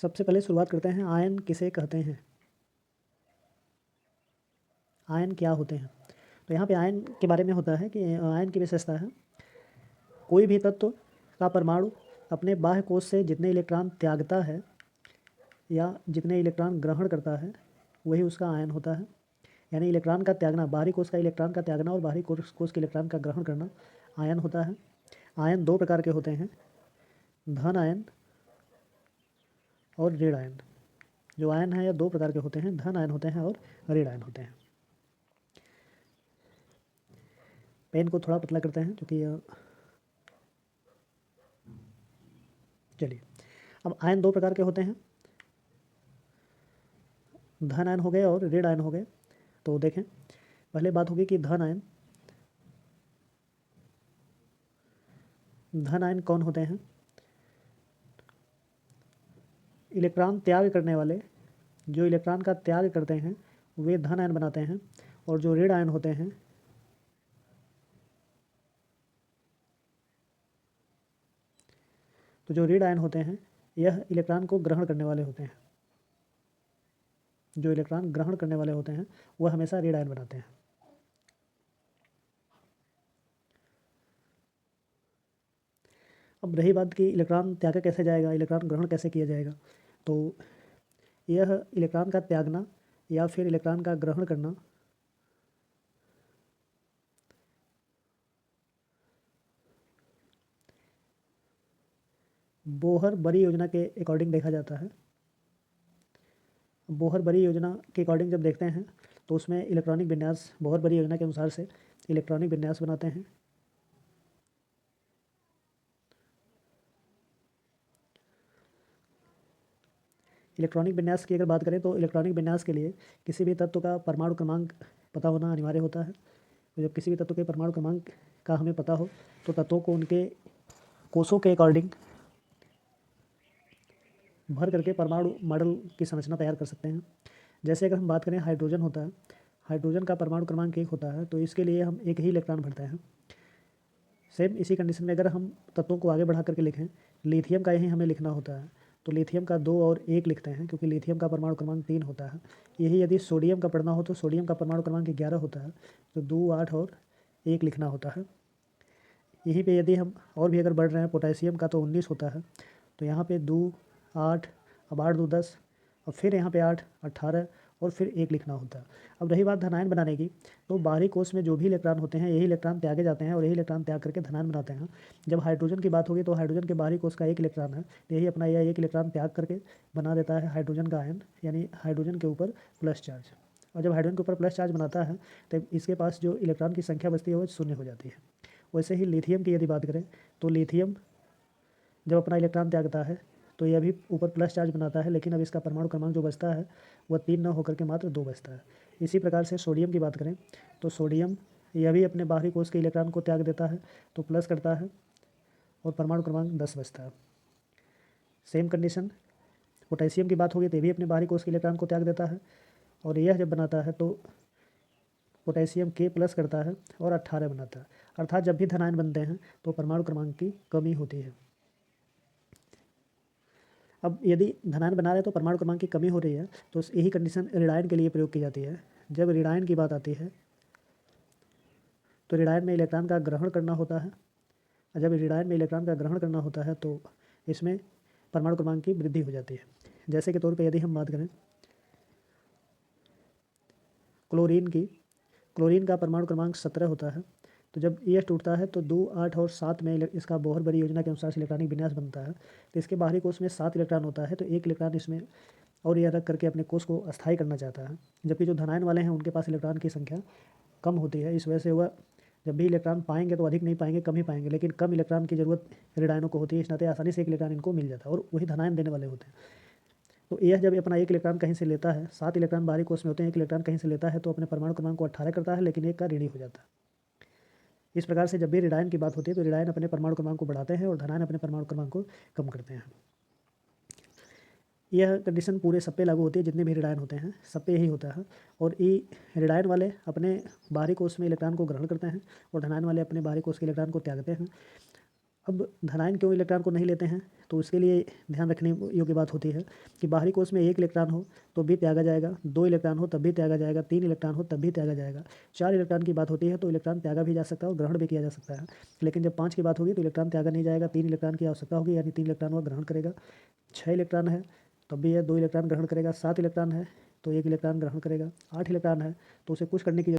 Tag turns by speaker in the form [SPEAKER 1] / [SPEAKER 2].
[SPEAKER 1] सबसे पहले शुरुआत करते हैं, आयन किसे कहते हैं। आयन क्या होते हैं। तो यहाँ पे आयन के बारे में होता है कि आयन की विशेषता है, कोई भी तत्व का परमाणु अपने बाह्य कोश से जितने इलेक्ट्रॉन त्यागता है या जितने इलेक्ट्रॉन ग्रहण करता है वही उसका आयन होता है। यानी इलेक्ट्रॉन का त्यागना, बाहरी कोश का इलेक्ट्रॉन का त्यागना और बाहरी कोश के इलेक्ट्रॉन का ग्रहण करना आयन होता है। आयन दो प्रकार के होते हैं, धन आयन और ऋण आयन। जो आयन है यह दो प्रकार के होते हैं, धन आयन होते हैं और ऋण आयन होते हैं। पेन को थोड़ा पतला करते हैं क्योंकि चलिए, अब आयन दो प्रकार के होते हैं, धन आयन हो गए और ऋण आयन हो गए। तो देखें, पहले बात होगी कि धन आयन। धन आयन कौन होते हैं? इलेक्ट्रॉन त्याग करने वाले, जो इलेक्ट्रॉन का त्याग करते हैं वे धन आयन बनाते हैं। और जो ऋण आयन होते हैं, तो जो ऋण आयन होते हैं यह इलेक्ट्रॉन को ग्रहण करने वाले होते हैं। जो इलेक्ट्रॉन ग्रहण करने वाले होते हैं वह हमेशा ऋण आयन बनाते हैं। अब रही बात कि इलेक्ट्रॉन त्यागा कैसे जाएगा, इलेक्ट्रॉन ग्रहण कैसे किया जाएगा। तो यह इलेक्ट्रॉन का त्यागना या फिर इलेक्ट्रॉन का ग्रहण करना बोहर बरी योजना के अकॉर्डिंग देखा जाता है। बोहर बरी योजना के अकॉर्डिंग जब देखते हैं तो उसमें इलेक्ट्रॉनिक विन्यास, बोहर बरी योजना के अनुसार से इलेक्ट्रॉनिक विन्यास बनाते हैं। इलेक्ट्रॉनिक विन्यास की अगर बात करें तो इलेक्ट्रॉनिक विन्यास के लिए किसी भी तत्व का परमाणु क्रमांक पता होना अनिवार्य होता है। तो जब किसी भी तत्व के परमाणु क्रमांक का हमें पता हो तो तत्वों को उनके कोषों के अकॉर्डिंग भर करके परमाणु मॉडल की संरचना तैयार कर सकते हैं। जैसे अगर हम बात करें, हाइड्रोजन होता है, हाइड्रोजन का परमाणु क्रमांक 1 होता है, तो इसके लिए हम एक ही इलेक्ट्रॉन भरते हैं। सेम इसी कंडीशन में अगर हम तत्वों को आगे बढ़ा करके लिखें, लिथियम का यही हमें लिखना होता है तो लिथियम का 2 और 1 लिखते हैं, क्योंकि लिथियम का परमाणु क्रमांक 3 होता है। यही यदि सोडियम का पढ़ना हो तो सोडियम का परमाणु क्रमांक 11 होता है, तो 2, 8 और 1 लिखना होता है। यहीं पे यदि हम और भी अगर बढ़ रहे हैं, पोटेशियम का तो 19 होता है, तो यहाँ पे 2, 8, अब 8 2 10, और फिर यहाँ पे 8 18 और फिर 1 लिखना होता है। अब रही बात धनायन बनाने की, तो बाहरी कोश में जो भी इलेक्ट्रॉन होते हैं यही इलेक्ट्रॉन त्यागे जाते हैं और यही इलेक्ट्रॉन त्याग करके धनायन बनाते हैं। जब हाइड्रोजन की बात होगी तो हाइड्रोजन के बाहरी कोश का 1 इलेक्ट्रॉन है, तो यही अपना यह 1 इलेक्ट्रॉन त्याग करके बना देता है हाइड्रोजन का आयन, यानी हाइड्रोजन के ऊपर प्लस चार्ज। और जब हाइड्रोजन के ऊपर प्लस चार्ज बनाता है तब इसके पास जो इलेक्ट्रॉन की संख्या बचती है वो शून्य हो जाती है। वैसे ही लिथियम की यदि बात करें तो लिथियम जब अपना इलेक्ट्रॉन त्यागता है तो यह भी ऊपर प्लस चार्ज बनाता है, लेकिन अब इसका परमाणु क्रमांक जो बचता है वह 3 न होकर के मात्र 2 बचता है। इसी प्रकार से सोडियम की बात करें तो सोडियम यह भी अपने बाहरी कोश के इलेक्ट्रॉन को त्याग देता है, तो प्लस करता है और परमाणु क्रमांक 10 बचता है। सेम कंडीशन पोटेशियम की बात होगी तो ये भी अपने बाहरी कोश के इलेक्ट्रॉन को त्याग देता है, और यह जब बनाता है तो पोटेशियम के प्लस करता है और 18 बनाता है। अर्थात जब भी धनायन बनते हैं तो परमाणु क्रमांक की कमी होती है। अब यदि धनायन बना रहे तो परमाणु क्रमांक की कमी हो रही है, तो यही कंडीशन ऋणायन के लिए प्रयोग की जाती है। जब ऋणायन की बात आती है तो ऋणायन में इलेक्ट्रॉन का ग्रहण करना होता है, और जब ऋणायन में इलेक्ट्रॉन का ग्रहण करना होता है तो इसमें परमाणु क्रमांक की वृद्धि हो जाती है। जैसे के तौर पर यदि हम बात करें क्लोरीन की, क्लोरीन का परमाणु क्रमांक 17 होता है, तो जब ये टूटता है तो 2, 8 और 7 में इसका बोहर बरी योजना के अनुसार से इलेक्ट्रॉनिक विन्यास बनता है। तो इसके बाहरी कोश में 7 इलेक्ट्रॉन होता है, तो 1 इलेक्ट्रॉन इसमें और यह रख करके अपने कोश को अस्थायी करना चाहता है। जबकि जो धनायन वाले हैं उनके पास इलेक्ट्रॉन की संख्या कम होती है, इस वजह से वह जब भी इलेक्ट्रॉन पाएंगे तो अधिक नहीं पाएंगे, कम ही पाएंगे, लेकिन कम इलेक्ट्रॉन की जरूरत ऋणायनों को होती है, इस नाते आसानी से 1 इलेक्ट्रॉन इनको मिल जाता है और वही धनायन देने वाले होते हैं। तो यह जब अपना 1 इलेक्ट्रॉन कहीं से लेता है, 7 इलेक्ट्रॉन बाहरी कोश में होते हैं, 1 इलेक्ट्रॉन कहीं से लेता है तो अपने परमाणु क्रमांक को 18 करता है, लेकिन 1 का ऋणी हो जाता है। इस प्रकार से जब भी ऋणायन की बात होती है तो ऋणायन अपने परमाणु क्रमांक को बढ़ाते हैं और धनायन अपने परमाणु क्रमांक को कम करते हैं। यह कंडीशन पूरे सब पे लागू होती है, जितने भी ऋणायन होते हैं सब पे यही होता है। और ये ऋणायन वाले अपने बाहरी कोश में इलेक्ट्रॉन को ग्रहण करते हैं और धनायन वाले अपने बाहरी कोश के इलेक्ट्रॉन को त्यागते हैं। अब धनायन क्यों इलेक्ट्रॉन को नहीं लेते हैं, तो उसके लिए ध्यान रखने योग्य बात होती है कि बाहरी कोश में 1 इलेक्ट्रॉन हो तो भी त्यागा जाएगा, 2 इलेक्ट्रॉन हो तब भी त्यागा जाएगा, 3 इलेक्ट्रॉन हो तब भी त्यागा जाएगा, 4 इलेक्ट्रॉन की बात होती है तो इलेक्ट्रॉन त्यागा भी जा सकता है और ग्रहण भी किया जा सकता है। लेकिन जब 5 की बात होगी तो इलेक्ट्रॉन त्यागा नहीं जाएगा, 3 इलेक्ट्रॉन की आवश्यकता होगी यानी 3 इलेक्ट्रॉन वह ग्रहण करेगा। 6 इलेक्ट्रॉन है तब भी यह 2 इलेक्ट्रॉन ग्रहण करेगा, 7 इलेक्ट्रॉन है तो 1 इलेक्ट्रॉन ग्रहण करेगा, 8 इलेक्ट्रॉन है तो उसे कुछ करने की